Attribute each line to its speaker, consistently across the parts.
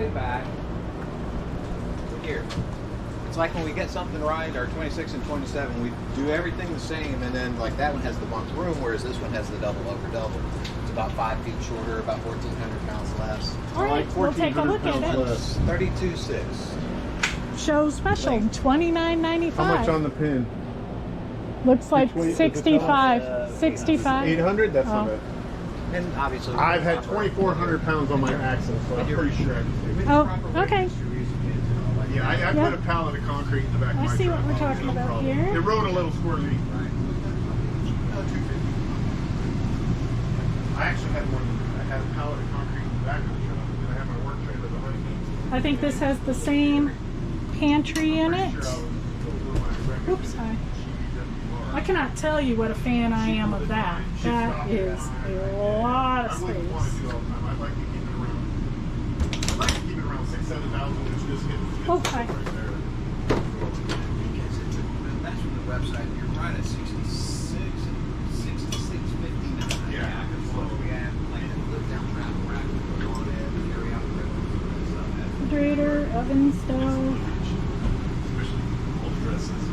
Speaker 1: way back here. It's like when we get something right, our 26 and 27, we do everything the same, and then like that one has the bunk room, whereas this one has the double over double. It's about 5 feet shorter, about 1,400 pounds less.
Speaker 2: All right, we'll take a look at it.
Speaker 1: 32.6.
Speaker 2: Show special, $29.95.
Speaker 3: How much on the pin?
Speaker 2: Looks like 65. 65.
Speaker 3: 800? That's not bad.
Speaker 1: And obviously,
Speaker 3: I've had 2,400 pounds on my axle, so I'm pretty sure I can do it.
Speaker 2: Oh, okay.
Speaker 3: Yeah, I put a pallet of concrete in the back of my truck.
Speaker 2: I see what we're talking about here.
Speaker 3: It rode a little squirrely. I actually had one. I had a pallet of concrete in the back of the truck, and I had my work trailer behind me.
Speaker 2: I think this has the same pantry in it. Oops, I cannot tell you what a fan I am of that. That is a lot of space.
Speaker 3: I'd like to keep it around. I'd like to keep it around 6,000-7,000, which just gets
Speaker 2: okay.
Speaker 3: right there.
Speaker 1: That's from the website. You're right at 66 and 66.59. Yeah, because what we have planned to live down travel rack, put on in, carry out the
Speaker 2: Refrigerator, oven, stove.
Speaker 3: Especially old dresses.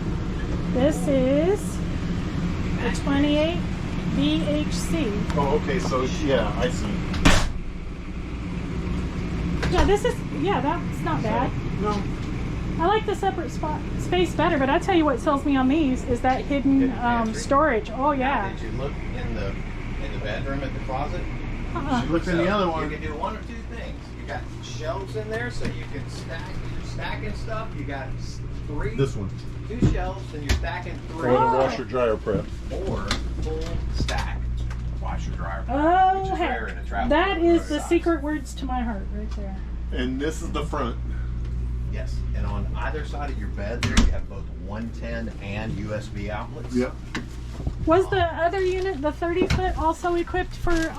Speaker 2: This is the 28 BHC.
Speaker 3: Oh, okay, so yeah, I see.
Speaker 2: Yeah, this is, yeah, that's not bad.
Speaker 3: No.
Speaker 2: I like the separate space better, but I tell you what sells me on these is that hidden storage. Oh yeah.
Speaker 1: Did you look in the bedroom at the closet?
Speaker 3: She looked in the other one.
Speaker 1: You can do one or two things. You got shelves in there, so you can stacking stuff. You got 3.
Speaker 3: This one.
Speaker 1: 2 shelves, and you're stacking 3.
Speaker 3: Or the washer dryer prep.
Speaker 1: Or full stack washer dryer prep.
Speaker 2: Oh,
Speaker 1: which is rare in a travel
Speaker 2: that is the
Speaker 1: size.
Speaker 2: secret words to my heart right there.
Speaker 3: And this is the front.
Speaker 1: Yes, and on either side of your bed there, you have both 110 and USB outlets.
Speaker 3: Yep.
Speaker 2: Was the other unit, the 30-foot, also equipped for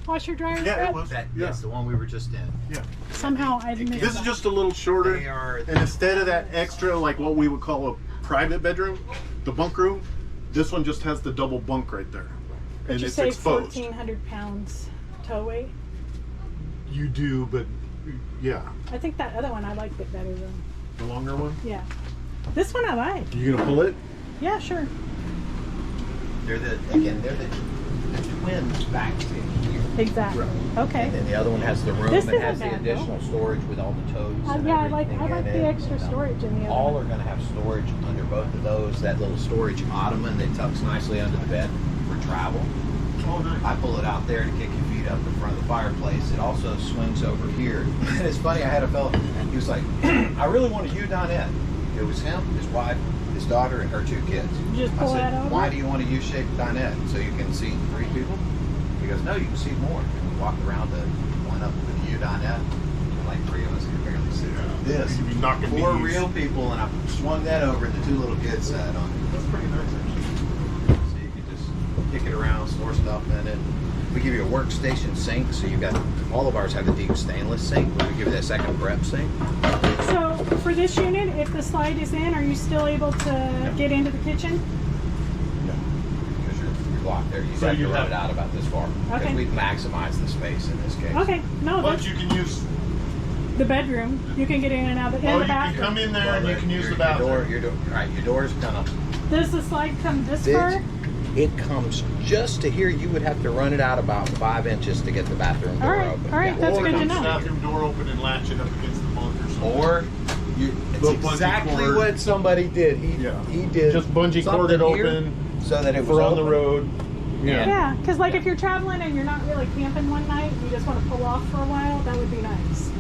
Speaker 2: washer dryer?
Speaker 3: Yeah,
Speaker 2: prep?
Speaker 3: it was.
Speaker 1: Yes, the one we were just in.
Speaker 3: Yeah.
Speaker 2: Somehow I didn't.
Speaker 3: This is just a little shorter.
Speaker 1: They are,
Speaker 3: And instead of that extra, like what we would call a private bedroom, the bunk room, this one just has the double bunk right there. And
Speaker 2: you
Speaker 3: it's
Speaker 2: say
Speaker 3: exposed.
Speaker 2: 1,400 pounds tow weight?
Speaker 3: You do, but yeah.
Speaker 2: I think that other one I liked it better though.
Speaker 3: The longer one?
Speaker 2: Yeah. This one I like.
Speaker 3: You gonna pull it?
Speaker 2: Yeah, sure.
Speaker 1: they're the twin back to here.
Speaker 2: Exactly. Okay.
Speaker 1: And then the other one has the room
Speaker 2: This
Speaker 1: that has
Speaker 2: isn't
Speaker 1: the
Speaker 2: bad,
Speaker 1: additional storage with all the totes. And
Speaker 2: yeah, I like
Speaker 1: everything in
Speaker 2: the
Speaker 1: it.
Speaker 2: extra storage in the other
Speaker 1: All
Speaker 2: one.
Speaker 1: are going to have storage under both of those. That little storage ottoman that tucks nicely under the bed for travel.
Speaker 3: Oh, nice.
Speaker 1: I pull it out there to kick your feet up in front of the fireplace. It also swings over here. And it's funny, I had a fellow, he was like, I really want a U-dinette. It was him, his wife, his daughter, and her 2 kids.
Speaker 2: You just pull
Speaker 1: I
Speaker 2: that
Speaker 1: said,
Speaker 2: over?
Speaker 1: why do you want a U-shaped dinette? So you can seat 3 people? He goes, no, you can seat more. And we walked around the one up with the U-dinette. And like 3 of us could barely sit at this.
Speaker 3: You'd be knocking
Speaker 1: 4
Speaker 3: knees.
Speaker 1: real people, and I swung that over, and the 2 little kids sat on it.
Speaker 3: That's pretty nice, actually.
Speaker 1: So you can just kick it around, store stuff in it. We give you a workstation sink, so you got, all of ours have the deep stainless sink, but we give you that second prep sink.
Speaker 2: So for this unit, if the slide is in, are you still able to get into the kitchen?
Speaker 1: No. Because you're locked there. You
Speaker 3: So
Speaker 1: have
Speaker 3: you
Speaker 1: to run
Speaker 3: have-
Speaker 1: it out about this far. Because
Speaker 2: Okay.
Speaker 1: we've maximized the space in this case.
Speaker 2: Okay, no,
Speaker 3: But
Speaker 2: that's
Speaker 3: you can use,
Speaker 2: the bedroom. You can get in and out of the,
Speaker 3: oh,
Speaker 2: and
Speaker 3: you
Speaker 2: the
Speaker 3: can
Speaker 2: bathroom.
Speaker 3: come in there and you can use
Speaker 1: Your
Speaker 3: the bathroom.
Speaker 1: your door's kind of,
Speaker 2: Does the slide come this far?
Speaker 1: it comes just to here. You would have to run it out about 5 inches to get the bathroom door open.
Speaker 2: All right, that's
Speaker 3: Or
Speaker 2: good to
Speaker 3: keep the
Speaker 2: know.
Speaker 3: bathroom door open and latch it up against the bunk or something.
Speaker 1: Or it's
Speaker 3: Little bungee
Speaker 1: exactly
Speaker 3: cord.
Speaker 1: what somebody did. He did
Speaker 3: Just bungee cord it
Speaker 1: something here
Speaker 3: open
Speaker 1: so that it
Speaker 3: if
Speaker 1: was
Speaker 3: we're on the
Speaker 1: open.
Speaker 3: road. Yeah.
Speaker 2: Yeah, because like if you're traveling and you're not really camping one night, you just want to pull off for a while, that would be nice.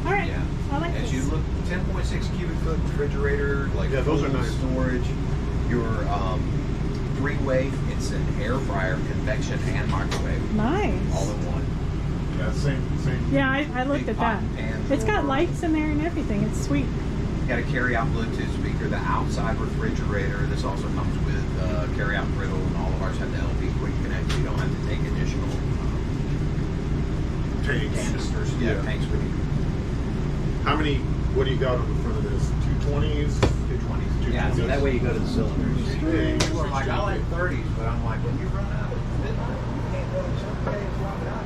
Speaker 2: All right,
Speaker 1: Yeah.
Speaker 2: I like
Speaker 1: As
Speaker 2: this.
Speaker 1: you look, 10.6 cubic foot refrigerator, like
Speaker 3: Yeah, those are
Speaker 1: full
Speaker 3: nice.
Speaker 1: storage. Your 3-way, it's an air fryer, convection, and microwave,
Speaker 2: Nice.
Speaker 1: all in one.
Speaker 3: Yeah, same.
Speaker 2: Yeah, I looked
Speaker 1: Big
Speaker 2: at that.
Speaker 1: pot pan
Speaker 2: It's got
Speaker 1: drawer.
Speaker 2: lights in there and everything. It's sweet.
Speaker 1: Got a carry-out Bluetooth speaker, the outside refrigerator. This also comes with carry-out griddle, and all of ours have the LP quick connect. You don't have to take additional
Speaker 3: Tanks.
Speaker 1: canisters.
Speaker 3: Yeah.
Speaker 1: Tanks with you.
Speaker 3: How many, what do you got on the front of this? 220s?
Speaker 1: 220s. Yeah, so that way you go to the cylinders.
Speaker 3: Hey,
Speaker 1: People are like, I like 30s, but I'm like, when you run out of it, you can't go to some days, drop it out.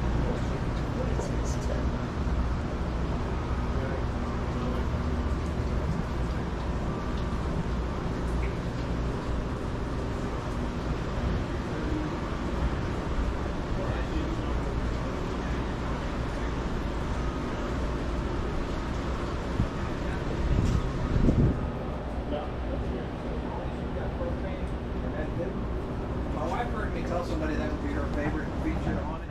Speaker 1: tell somebody that would be her favorite feature on